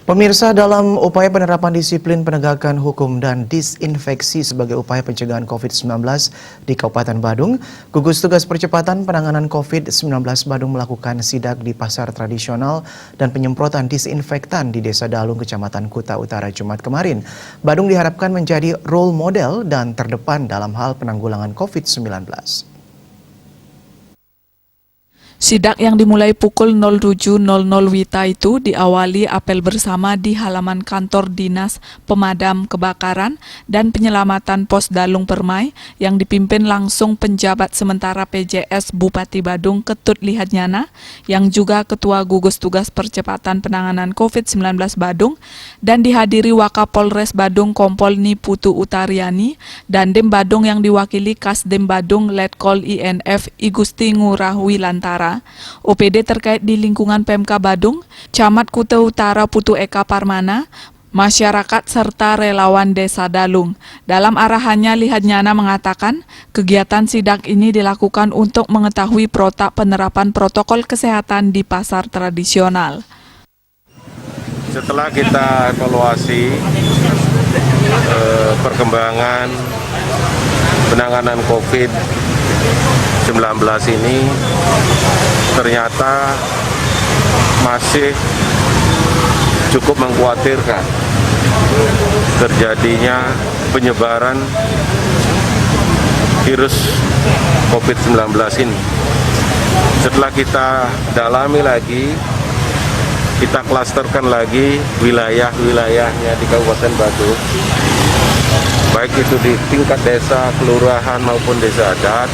Pemirsa, dalam upaya penerapan disiplin penegakan hukum dan disinfeksi sebagai upaya pencegahan COVID-19 di Kabupaten Badung, gugus tugas percepatan penanganan COVID-19 Badung melakukan sidak di pasar tradisional dan penyemprotan disinfektan di Desa Dalung, Kecamatan Kuta Utara, Jumat kemarin. Badung diharapkan menjadi role model dan terdepan dalam hal penanggulangan COVID-19. Sidak yang dimulai pukul 07.00 WITA itu diawali apel bersama di halaman kantor Dinas Pemadam Kebakaran dan Penyelamatan Pos Dalung Permai yang dipimpin langsung penjabat sementara PJS Bupati Badung Ketut Lihatnyana yang juga Ketua Gugus Tugas Percepatan Penanganan COVID-19 Badung dan dihadiri Wakapolres Badung Kompol Niputu Utariani dan Dem Badung yang diwakili Kasdem Badung Letkol INF Igusti Ngurah Wilantara. OPD terkait di lingkungan PMK Badung, Camat Kuta Utara Putu Eka Parmana, masyarakat serta relawan Desa Dalung. Dalam arahannya, Lihatnyana mengatakan kegiatan sidak ini dilakukan untuk mengetahui penerapan protokol kesehatan di pasar tradisional. Setelah kita evaluasi perkembangan penanganan COVID-19 ini, ternyata masih cukup mengkhawatirkan terjadinya penyebaran virus COVID-19 ini. Setelah kita dalami lagi, kita klasterkan lagi wilayah-wilayahnya di Kabupaten Badung, baik itu di tingkat desa, kelurahan maupun desa adat.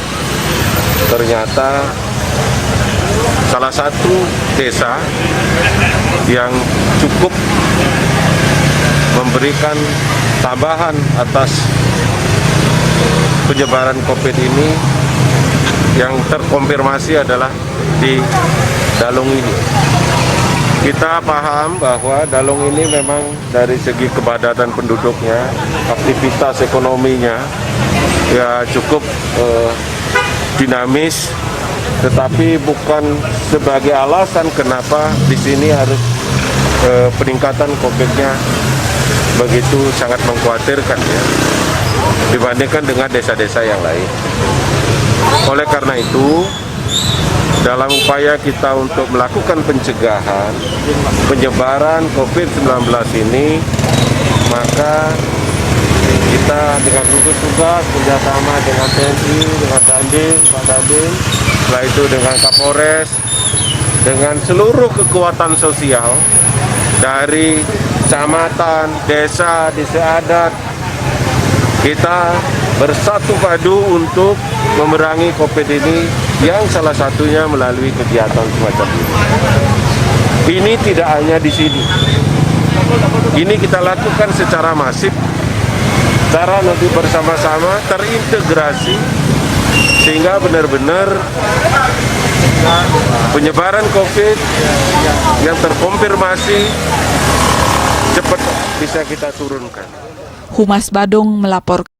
Ternyata salah satu desa yang cukup memberikan tambahan atas penyebaran COVID ini yang terkonfirmasi adalah di Dalung ini. Kita paham bahwa Dalung ini memang dari segi kepadatan penduduknya, aktivitas ekonominya ya cukup dinamis, tetapi bukan sebagai alasan kenapa di sini harus peningkatan COVID-nya begitu sangat mengkhawatirkan ya, dibandingkan dengan desa-desa yang lain. Oleh karena itu, dalam upaya kita untuk melakukan pencegahan penyebaran COVID-19 ini, maka kita dengan gugus tugas kerjasama dengan TNI, dengan Dandim, Pak Dandim, setelah itu dengan Kapolres, dengan seluruh kekuatan sosial dari kecamatan, desa, desa adat, kita bersatu padu untuk memerangi COVID ini, yang salah satunya melalui kegiatan semacam ini. Ini tidak hanya di sini. Ini kita lakukan secara masif, cara nanti bersama-sama terintegrasi sehingga benar-benar penyebaran COVID yang terkonfirmasi cepat bisa kita turunkan. Humas Badung melaporkan.